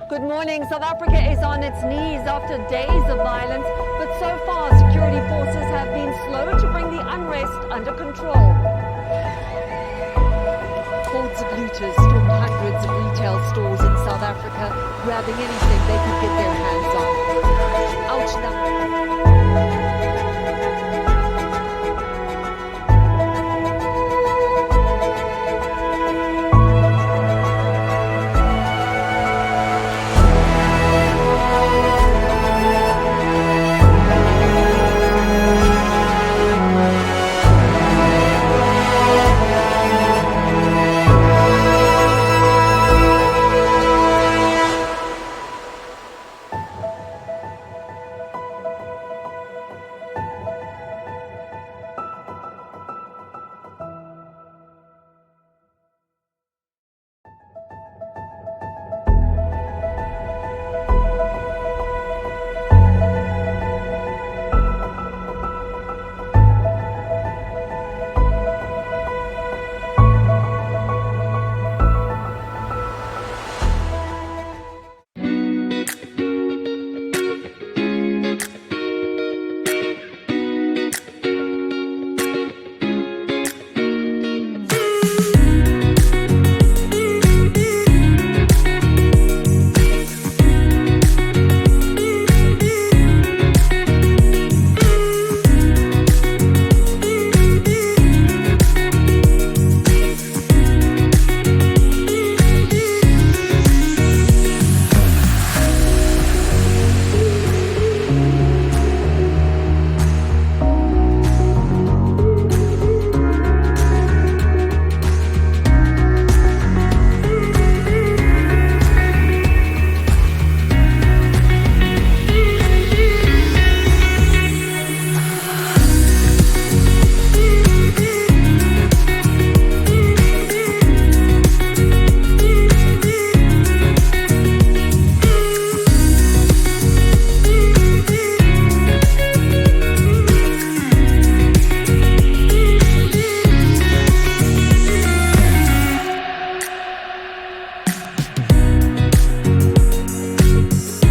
Good morning. South Africa is on its knees after days of violence, but so far security forces have been slow to bring the unrest under control. Hordes of looters stormed hundreds of retail stores in South Africa, grabbing anything they could get their hands on. Ouch, now.